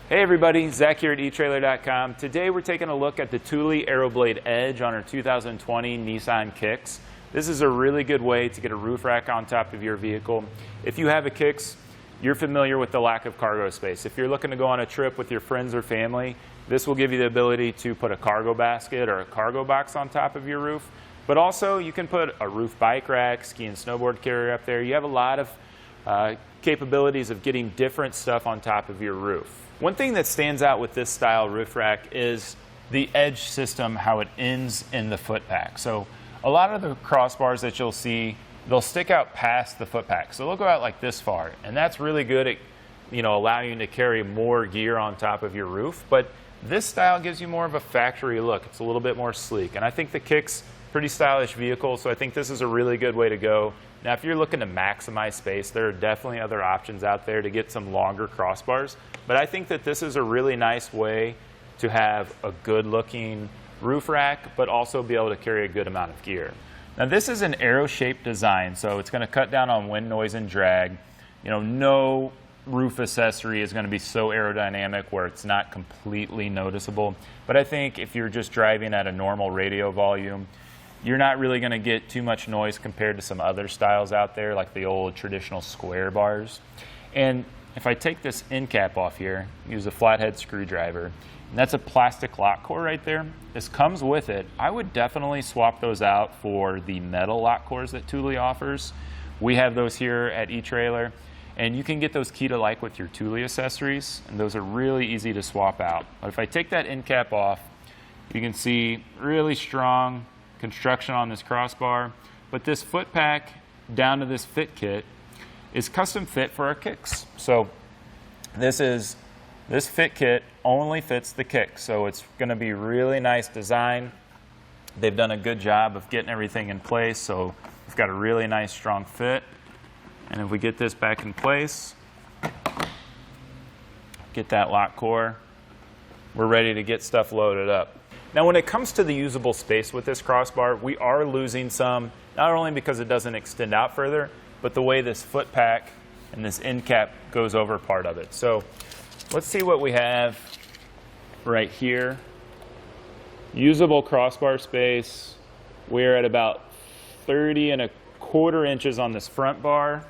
Hey everybody, Zach here at etrailer.com. Today we're taking a look at the Thule AeroBlade Edge on our 2020 Nissan Kicks. This is a really good way to get a roof rack on top of your vehicle. If you have a Kicks, you're familiar with the lack of cargo space. If you're looking to go on a trip with your friends or family, this will give you the ability to put a cargo basket or a cargo box on top of your roof. But also you can put a roof bike rack, ski and snowboard carrier up there. You have a lot of capabilities of getting different stuff on top of your roof. One thing that stands out with this style roof rack is the edge system, how it ends in the foot pack. So a lot of the crossbars that you'll see, they'll stick out past the foot pack. So they'll go out like this far, and that's really good at allowing you to carry more gear on top of your roof. But this style gives you more of a factory look. It's a little bit more sleek, and I think the Kicks, pretty stylish vehicle, so I think this is a really good way to go. Now, if you're looking to maximize space, there are definitely other options out there to get some longer crossbars, but I think that this is a really nice way to have a good-looking roof rack, but also be able to carry a good amount of gear. Now, this is an arrow-shaped design, so it's going to cut down on wind, noise, and drag. No roof accessory is going to be so aerodynamic where it's not completely noticeable, but I think if you're just driving at a normal radio volume, you're not really going to get too much noise compared to some other styles out there, like the old traditional square bars. And if I take this end cap off here, use a flathead screwdriver, and that's a plastic lock core right there. This comes with it. I would definitely swap those out for the metal lock cores that Thule offers. We have those here at eTrailer, and you can get those key to like with your Thule accessories, and those are really easy to swap out. But if I take that end cap off, you can see really strong construction on this crossbar, but this foot pack down to this fit kit is custom fit for our Kicks. So this fit kit only fits the Kicks, so it's going to be really nice design. They've done a good job of getting everything in place, so we've got a really nice strong fit. And if we get this back in place, get that lock core, we're ready to get stuff loaded up. Now, when it comes to the usable space with this crossbar, we are losing some, not only because it doesn't extend out further, but the way this foot pack and this end cap goes over part of it. So let's see what we have right here. Usable crossbar space, we're at about 30¼ inches on this front bar,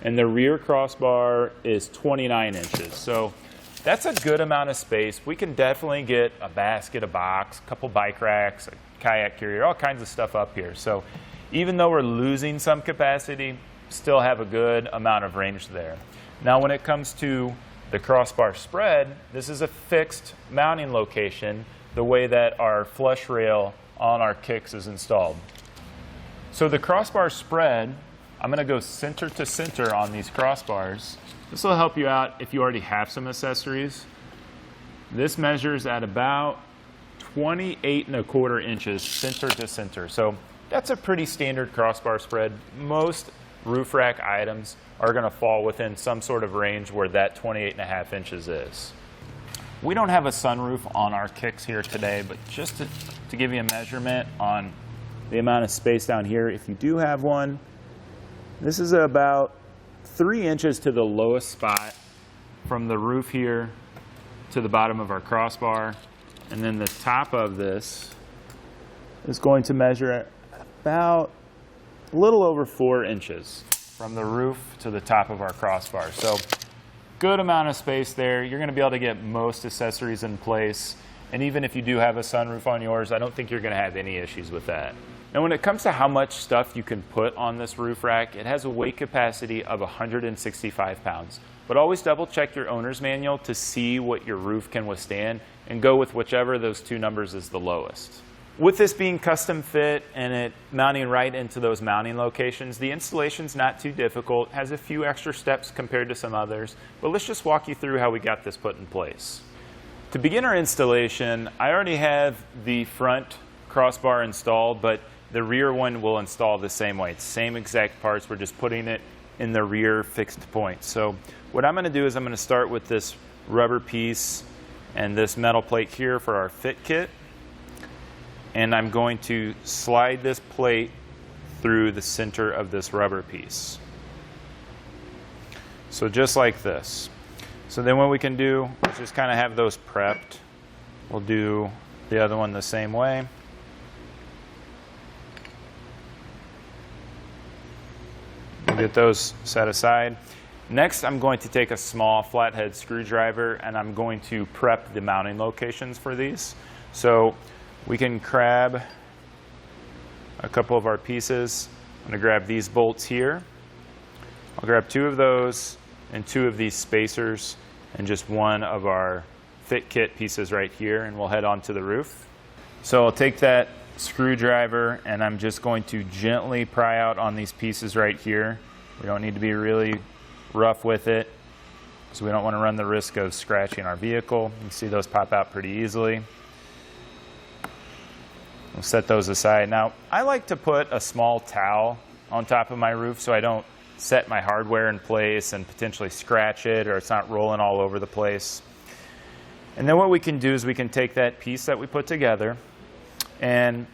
and the rear crossbar is 29 inches. So that's a good amount of space. We can definitely get a basket, a box, a couple bike racks, a kayak carrier, all kinds of stuff up here. So even though we're losing some capacity, still have a good amount of range there. Now, when it comes to the crossbar spread, this is a fixed mounting location, the way that our flush rail on our Kicks is installed. So the crossbar spread, I'm going to go center to center on these crossbars. This will help you out if you already have some accessories. This measures at about 28¼ inches center to center. So that's a pretty standard crossbar spread. Most roof rack items are going to fall within some sort of range where that 28½ inches is. We don't have a sunroof on our Kicks here today, but just to give you a measurement on the amount of space down here, if you do have one, this is about 3 inches to the lowest spot from the roof here to the bottom of our crossbar, and then the top of this is going to measure about a little over 4 inches from the roof to the top of our crossbar. So good amount of space there. You're going to be able to get most accessories in place, and even if you do have a sunroof on yours, I don't think you're going to have any issues with that. Now, when it comes to how much stuff you can put on this roof rack, it has a weight capacity of 165 pounds. But always double check your owner's manual to see what your roof can withstand and go with whichever of those two numbers is the lowest. With this being custom fit and it mounting right into those mounting locations, the installation's not too difficult, has a few extra steps compared to some others, but let's just walk you through how we got this put in place. To begin our installation, I already have the front crossbar installed, but the rear one will install the same way. It's the same exact parts. We're just putting it in the rear fixed point. So what I'm going to do is I'm going to start with this rubber piece and this metal plate here for our fit kit. And I'm going to slide this plate through the center of this rubber piece. So just like this. So then what we can do is just kind of have those prepped. We'll do the other one the same way. We'll get those set aside. Next, I'm going to take a small flathead screwdriver and I'm going to prep the mounting locations for these. So we can grab a couple of our pieces. I'm going to grab these bolts here. I'll grab 2 of those and 2 of these spacers and just 1 of our fit kit pieces right here, and we'll head on to the roof. So I'll take that screwdriver and I'm just going to gently pry out on these pieces right here. We don't need to be really rough with it, so we don't want to run the risk of scratching our vehicle. You can see those pop out pretty easily. We'll set those aside. Now, I like to put a small towel on top of my roof so I don't set my hardware in place and potentially scratch it, or it's not rolling all over the place. And then what we can do is we can take that piece that we put together, and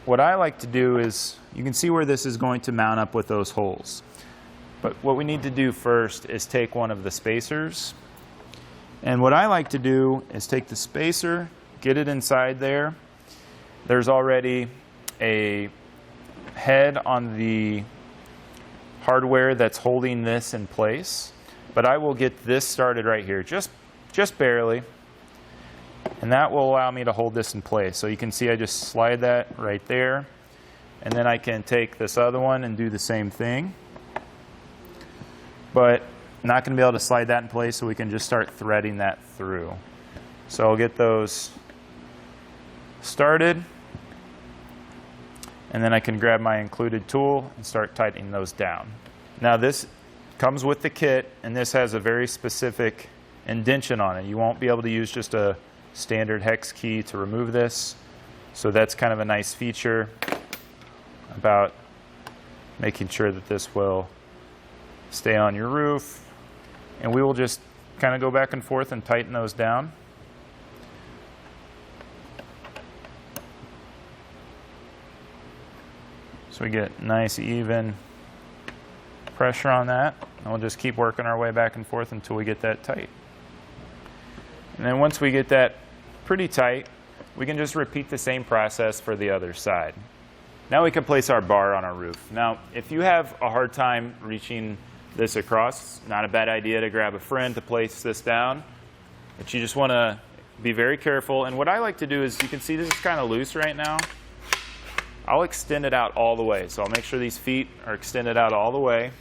what I like to do is, you can see where this is going to mount up with those holes. But what we need to do first is take one of the spacers. And what I like to do is take the spacer, get it inside there. There's already a head on the hardware that's holding this in place. But I will get this started right here, just barely. And that will allow me to hold this in place. So you can see I just slide that right there. And then I can take this other one and do the same thing. But not going to be able to slide that in place, so we can just start threading that through. So I'll get those started. And then I can grab my included tool and start tightening those down. Now this comes with the kit, and this has a very specific indention on it. You won't be able to use just a standard hex key to remove this. So that's kind of a nice feature about making sure that this will stay on your roof. And we will just kind of go back and forth and tighten those down. So we get nice even pressure on that. And we'll just keep working our way back and forth until we get that tight. And then once we get that pretty tight, we can just repeat the same process for the other side. Now we can place our bar on our roof. Now, if you have a hard time reaching this across, it's not a bad idea to grab a friend to place this down. But you just want to be very careful. And what I like to do is, you can see this is kind of loose right now. I'll extend it out all the way. So I'll make sure these feet are extended out all the way.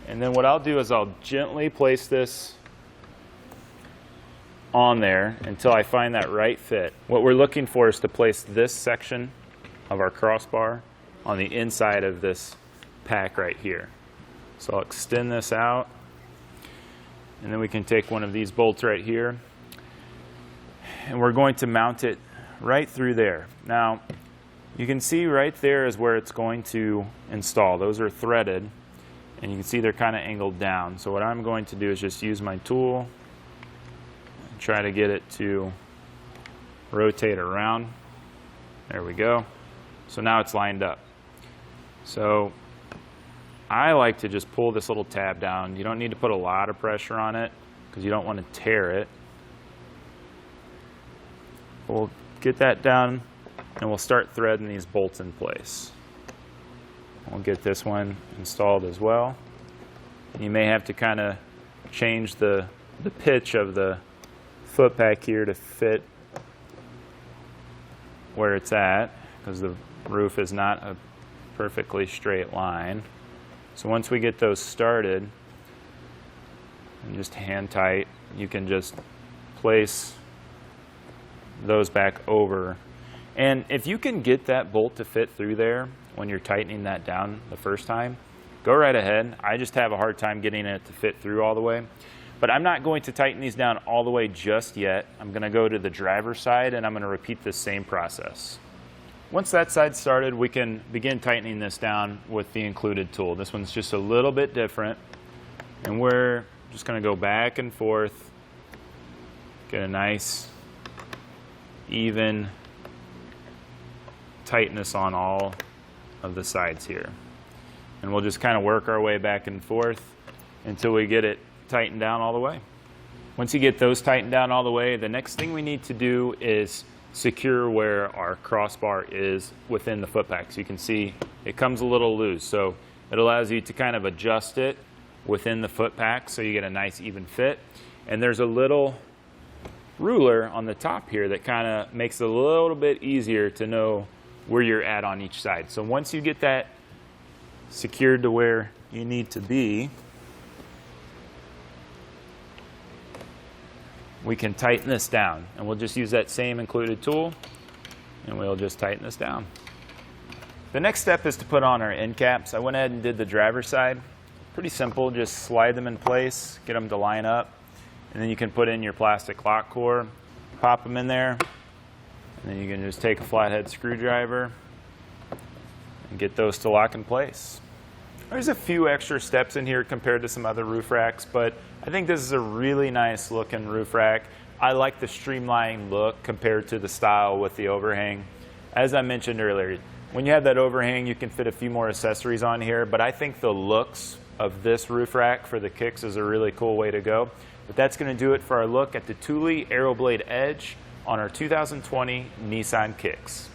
And then what I'll do is I'll gently place this on there until I find that right fit. What we're looking for is to place this section of our crossbar on the inside of this pack right here. So I'll extend this out, and then we can take one of these bolts right here, and we're going to mount it right through there. Now, you can see right there is where it's going to install. Those are threaded, and you can see they're kind of angled down. So what I'm going to do is just use my tool and try to get it to rotate around. There we go. So now it's lined up. So I like to just pull this little tab down. You don't need to put a lot of pressure on it because you don't want to tear it. We'll get that down and we'll start threading these bolts in place. We'll get this one installed as well. You may have to kind of change the pitch of the foot pack here to fit where it's at, because the roof is not a perfectly straight line. So once we get those started, and just hand tight, you can just place those back over. And if you can get that bolt to fit through there when you're tightening that down the first time, go right ahead. I just have a hard time getting it to fit through all the way. But I'm not going to tighten these down all the way just yet. I'm going to go to the driver's side and I'm going to repeat this same process. Once that side's started, we can begin tightening this down with the included tool. This one's just a little bit different. And we're just going to go back and forth, get a nice even tightness on all of the sides here. And we'll just kind of work our way back and forth until we get it tightened down all the way. Once you get those tightened down all the way, the next thing we need to do is secure where our crossbar is within the footpack. So you can see it comes a little loose. So it allows you to kind of adjust it within the footpack so you get a nice even fit. And there's a little ruler on the top here that kind of makes it a little bit easier to know where you're at on each side. So once you get that secured to where you need to be, we can tighten this down, and we'll just use that same included tool and we'll just tighten this down. The next step is to put on our end caps. I went ahead and did the driver's side. Pretty simple, just slide them in place, get them to line up, and then you can put in your plastic lock core, pop them in there, and then you can just take a flathead screwdriver and get those to lock in place. There's a few extra steps in here compared to some other roof racks, but I think this is a really nice looking roof rack. I like the streamlined look compared to the style with the overhang. As I mentioned earlier, when you have that overhang, you can fit a few more accessories on here, but I think the looks of this roof rack for the Kicks is a really cool way to go. But that's going to do it for our look at the Thule AeroBlade Edge on our 2020 Nissan Kicks.